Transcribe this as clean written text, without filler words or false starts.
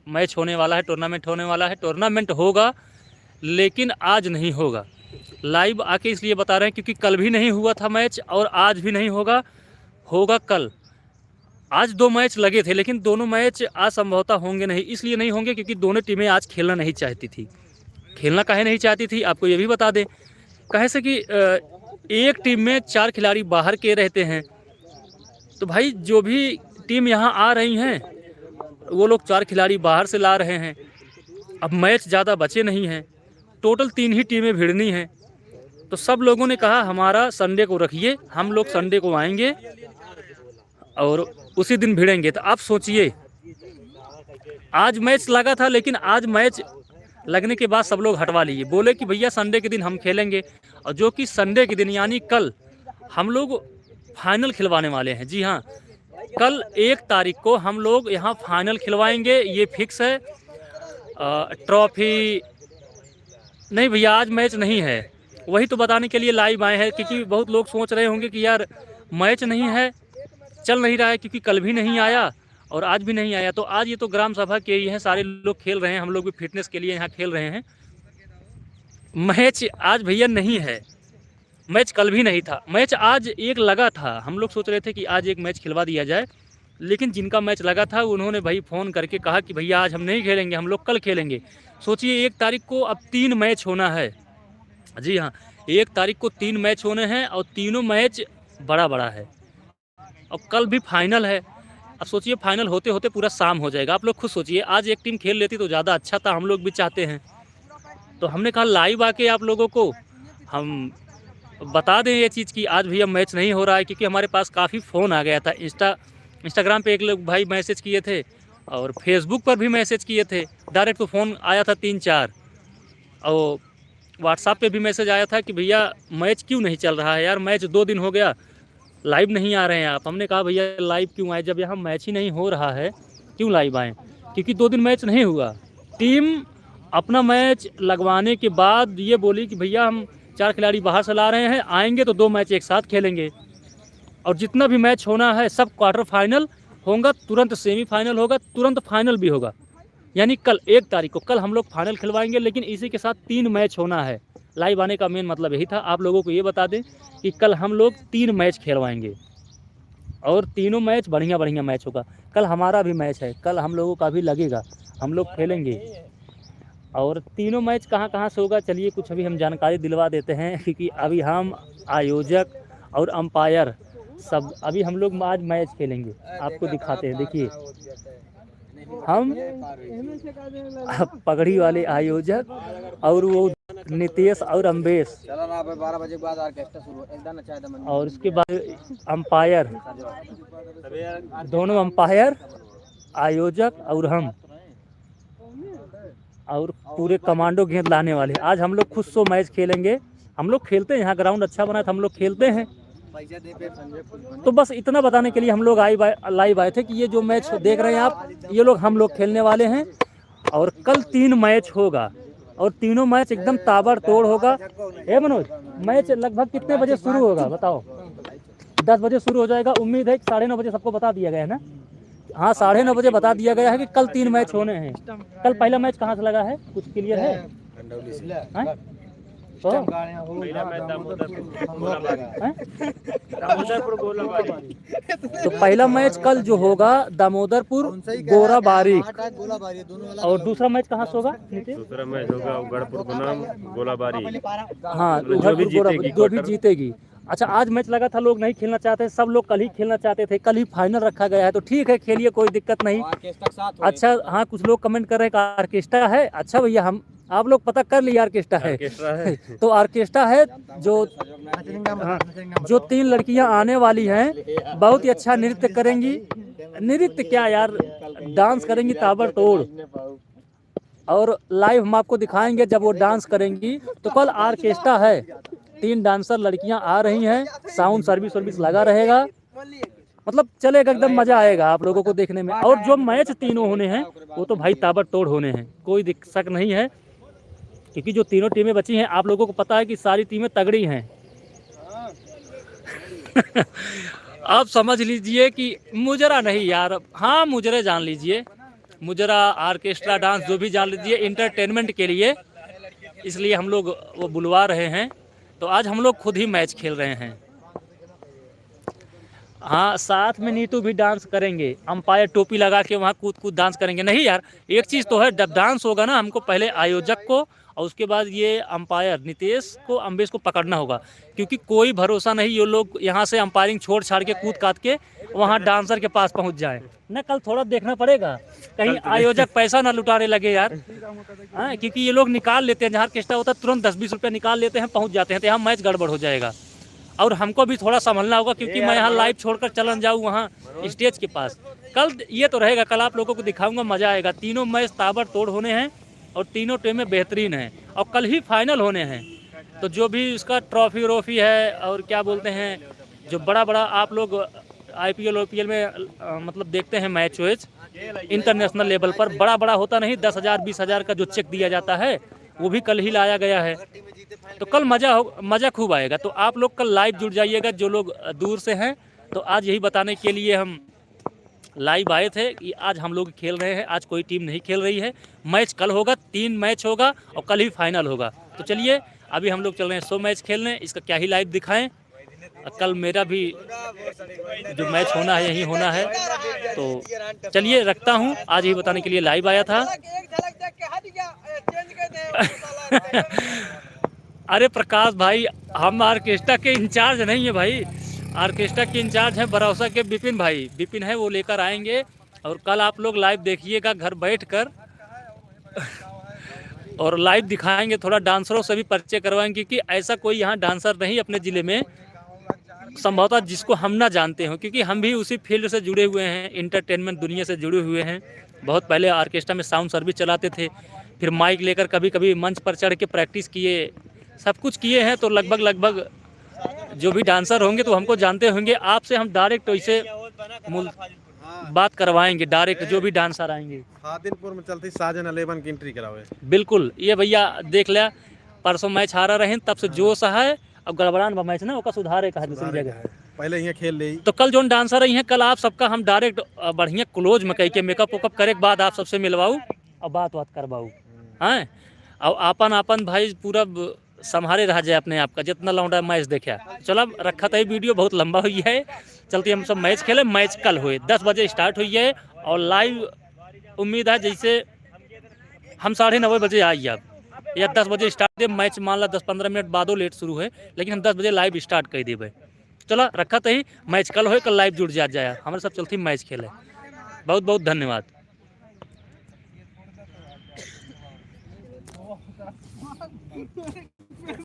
Match होने वाला है, टूर्नामेंट होने वाला है। टूर्नामेंट होगा लेकिन आज नहीं होगा। लाइव आके इसलिए बता रहे हैं क्योंकि कल भी नहीं हुआ था मैच और आज भी नहीं होगा, होगा कल। आज 2 मैच लगे थे लेकिन दोनों मैच आज संभवतः होंगे नहीं। इसलिए नहीं होंगे क्योंकि दोनों टीमें आज खेलना नहीं चाहती थी। खेलना काहे नहीं चाहती थी आपको ये भी बता दें। कहे से कि एक टीम में 4 खिलाड़ी बाहर के रहते हैं, तो भाई जो भी टीम यहाँ आ रही हैं वो लोग 4 खिलाड़ी बाहर से ला रहे हैं। अब मैच ज़्यादा बचे नहीं हैं, टोटल 3 ही टीमें भिड़नी हैं। तो सब लोगों ने कहा हमारा संडे को रखिए, हम लोग संडे को आएंगे और उसी दिन भिड़ेंगे। तो आप सोचिए, आज मैच लगा था लेकिन आज मैच लगने के बाद सब लोग हटवा लिए, बोले कि भैया संडे के दिन हम खेलेंगे। और जो कि संडे के दिन यानी कल हम लोग फाइनल खिलवाने वाले हैं। जी हाँ, कल 1 तारीख को हम लोग यहाँ फाइनल खिलवाएंगे, ये फिक्स है। ट्रॉफी नहीं भैया, आज मैच नहीं है। वही तो बताने के लिए लाइव आए हैं, क्योंकि बहुत लोग सोच रहे होंगे कि यार मैच नहीं है, चल नहीं रहा है, क्योंकि कल भी नहीं आया और आज भी नहीं आया। तो आज ये तो ग्राम सभा के ही हैं, सारे लोग खेल रहे हैं, हम लोग भी फिटनेस के लिए यहाँ खेल रहे हैं। मैच आज भैया नहीं है, मैच कल भी नहीं था, मैच आज एक लगा था। हम लोग सोच रहे थे कि आज एक मैच खिलवा दिया जाए, लेकिन जिनका मैच लगा था उन्होंने भाई फ़ोन करके कहा कि भैया आज हम नहीं खेलेंगे, हम लोग कल खेलेंगे। सोचिए 1 तारीख को अब 3 मैच होना है। जी हाँ, 1 तारीख को 3 मैच होने हैं और तीनों मैच बड़ा बड़ा है। और कल भी फाइनल है। अब सोचिए फाइनल होते होते पूरा शाम हो जाएगा। आप लोग खुद सोचिए, आज एक टीम खेल लेती तो ज़्यादा अच्छा था, हम लोग भी चाहते हैं। तो हमने कहा लाइव आके आप लोगों को हम बता दें ये चीज़ कि आज भैया मैच नहीं हो रहा है, क्योंकि हमारे पास काफ़ी फ़ोन आ गया था। इंस्टाग्राम पे एक लोग भाई मैसेज किए थे और फेसबुक पर भी मैसेज किए थे। डायरेक्ट तो फ़ोन आया था 3-4, और व्हाट्सएप पे भी मैसेज आया था कि भैया मैच क्यों नहीं चल रहा है यार, मैच 2 दिन हो गया, लाइव नहीं आ रहे हैं आप। हमने कहा भैया लाइव क्यों आए, जब यहाँ मैच ही नहीं हो रहा है क्यों लाइव आएँ, क्योंकि 2 दिन मैच नहीं हुआ। टीम अपना मैच लगवाने के बाद ये बोली कि भैया हम 4 खिलाड़ी बाहर से ला रहे हैं, आएंगे तो 2 मैच एक साथ खेलेंगे। और जितना भी मैच होना है सब क्वार्टर फाइनल होगा, तुरंत सेमीफाइनल होगा, तुरंत फाइनल भी होगा। यानी कल 1 तारीख को कल हम लोग फाइनल खिलवाएंगे, लेकिन इसी के साथ 3 मैच होना है। लाइव आने का मेन मतलब यही था। आप लोगों को ये बता दें कि कल हम लोग 3 मैच खेलवाएंगे और तीनों मैच बढ़िया बढ़िया मैच होगा। कल हमारा भी मैच है, कल हम लोगों का भी लगेगा, हम लोग खेलेंगे। और तीनों मैच कहाँ कहाँ से होगा, चलिए कुछ अभी हम जानकारी दिलवा देते हैं, क्योंकि अभी हम आयोजक और अंपायर सब अभी हम लोग आज मैच खेलेंगे, आपको दिखाते हैं। देखिए हम पगड़ी वाले आयोजक और वो नितेश और अम्बेश, 12 बजे के बाद ऑर्केस्ट्रा शुरू, और उसके बाद अंपायर, दोनों अंपायर, आयोजक और हम, और पूरे कमांडो गेंद लाने वाले। आज हम लोग खुद सो मैच खेलेंगे। हम लोग खेलते हैं, यहाँ ग्राउंड अच्छा बना था, हम लोग खेलते हैं। तो बस इतना बताने के लिए हम लोग लाइव आए थे कि ये जो मैच देख रहे हैं आप, ये लोग हम लोग खेलने वाले हैं। और कल 3 मैच होगा और तीनों मैच एकदम ताबड़तोड़ होगा। मनोज, मैच लगभग कितने बजे शुरू होगा बताओ? 10 बजे शुरू हो जाएगा। उम्मीद है कि 9:30 बजे सबको बता दिया गया है ना? हाँ, 9:30 बजे बता दिया गया है कि कल 3 मैच होने हैं। कल पहला मैच कहाँ से लगा है, कुछ क्लियर है? तो पहला मैच कल जो होगा दामोदरपुर गोराबारी, और दूसरा मैच कहाँ से होगा? दूसरा मैच होगा गढ़पुर बनाम गोलाबारी। हाँ, जो भी जीतेगी। अच्छा, आज मैच लगा था, लोग नहीं खेलना चाहते, सब लोग कल ही खेलना चाहते थे, कल ही फाइनल रखा गया है। तो ठीक है, खेलिए, कोई दिक्कत नहीं। अच्छा हाँ, कुछ लोग कमेंट कर रहे हैं कि ऑर्केस्ट्रा है। अच्छा भैया, हम आप लोग पता कर लिए ऑर्केस्ट्रा है। तो ऑर्केस्ट्रा है जो 3 लड़कियां आने वाली हैं, बहुत ही अच्छा नृत्य करेंगी। नृत्य क्या यार, डांस करेंगी ताबड़तोड़, और लाइव हम आपको दिखाएंगे जब वो डांस करेंगी। तो कल ऑर्केस्ट्रा है, 3 डांसर लड़कियां आ रही हैं, साउंड सर्विस लगा रहेगा, मतलब चलेगा, एकदम मजा आएगा आप लोगों को देखने में। और जो मैच तीनों होने हैं वो तो भाई ताबड़तोड़ होने हैं, कोई शक नहीं है, क्योंकि जो तीनों टीमें बची हैं आप लोगों को पता है कि सारी टीमें तगड़ी हैं। आप समझ लीजिए कि मुजरा नहीं यार, हाँ मुजरे जान लीजिए, मुजरा, ऑर्केस्ट्रा, डांस जो भी जान लीजिए, इंटरटेनमेंट के लिए इसलिए हम लोग वो बुलवा रहे हैं। तो आज हम लोग खुद ही मैच खेल रहे हैं। हाँ, साथ में नीतू भी डांस करेंगे, अंपायर टोपी लगा के वहाँ कूद कूद डांस करेंगे। नहीं यार, एक चीज़ तो है, जब डांस होगा ना, हमको पहले आयोजक को और उसके बाद ये अंपायर नितेश को, अम्बेश को पकड़ना होगा, क्योंकि कोई भरोसा नहीं ये लोग यहाँ से अंपायरिंग छोड़ छाड़ के कूद काट के वहाँ डांसर के पास पहुँच जाए ना। कल थोड़ा देखना पड़ेगा कहीं आयोजक पैसा ना लुटाने लगे यार। हाँ, क्योंकि ये लोग निकाल लेते हैं, जहाँ ऑर्केस्ट्रा होता है तुरंत 10-20 रुपये निकाल लेते हैं, पहुँच जाते हैं, तो यहाँ मैच गड़बड़ हो जाएगा। और हमको भी थोड़ा संभलना होगा, क्योंकि मैं यहाँ लाइव छोड़कर चलन जाऊँ वहाँ स्टेज के पास। कल ये तो रहेगा, कल आप लोगों को दिखाऊंगा, मज़ा आएगा। तीनों मैच ताबड़तोड़ होने हैं और तीनों टीमें बेहतरीन हैं और कल ही फाइनल होने हैं। तो जो भी उसका ट्रॉफी व्रॉफी है और क्या बोलते हैं, जो बड़ा बड़ा आप लोग IPL OPL में मतलब देखते हैं मैच वैच इंटरनेशनल लेवल पर, बड़ा बड़ा होता नहीं, 10,000 20,000 का जो चेक दिया जाता है वो भी कल ही लाया गया है। तो कल मज़ा खूब आएगा। तो आप लोग कल लाइव जुड़ जाइएगा जो लोग दूर से हैं। तो आज यही बताने के लिए हम लाइव आए थे कि आज हम लोग खेल रहे हैं, आज कोई टीम नहीं खेल रही है। मैच कल होगा, 3 मैच होगा और कल ही फाइनल होगा। तो चलिए अभी हम लोग चल रहे हैं 100 मैच खेलने, इसका क्या ही लाइव दिखाएं। कल मेरा भी जो मैच होना है यही होना है। तो चलिए रखता हूँ, आज यही बताने के लिए लाइव आया था। अरे प्रकाश भाई, हम ऑर्केस्ट्रा के इंचार्ज नहीं है भाई, ऑर्केस्ट्रा के इंचार्ज हैं भरोसा के विपिन भाई। विपिन है, वो लेकर आएंगे और कल आप लोग लाइव देखिएगा घर बैठकर और लाइव दिखाएंगे। थोड़ा डांसरों से भी परिचय करवाएंगे, क्योंकि ऐसा कोई यहाँ डांसर नहीं अपने ज़िले में संभवतः जिसको हम ना जानते हो, क्योंकि हम भी उसी फील्ड से जुड़े हुए हैं, इंटरटेनमेंट दुनिया से जुड़े हुए हैं। बहुत पहले ऑर्केस्ट्रा में साउंड सर्विस चलाते थे, फिर माइक लेकर कभी कभी मंच पर चढ़ के प्रैक्टिस किए, सब कुछ किए हैं। तो लगभग जो भी डांसर होंगे तो हमको जानते होंगे। आपसे हम डायरेक्ट वैसे बात करवाएंगे, डायरेक्ट जो भी डांसर आएंगे। हादिनपुर में चलती साजन 11 की एंट्री करावे। बिल्कुल, ये भैया देख लिया, परसों मैच हारा रहे तब से जोश है, अब गड़बड़ान बा मैच ना, ओका सुधारे कहा दूसरी जगह पहले यहाँ खेल ले। तो कल जो डांसर रही हैं, कल आप सबका हम डायरेक्ट बढ़िया क्लोज में कह के मेकअप वेकअप करे के बाद आप सबसे मिलवाऊँ और बात करवाऊँ। हाँ, और आपन भाई पूरा संभाले रहा जाए अपने आप का, जितना लौंडा मैच देखा। चलो रखा था, वीडियो बहुत लंबा हुई है, चलते हम सब मैच खेले। मैच कल हुए 10 बजे स्टार्ट हुई है और लाइव उम्मीद है जैसे हम 9:30 बजे आइए अब, या 10 बजे स्टार्ट दे मैच, मान ला 10-15 मिनट बादो लेट शुरू है, लेकिन हम 10 बजे लाइव स्टार्ट कर देवे। चलो रखा था ही, मैच कल हो, कल लाइव जुड़ जाए हमारे सब चलती मैच खेले। बहुत बहुत धन्यवाद।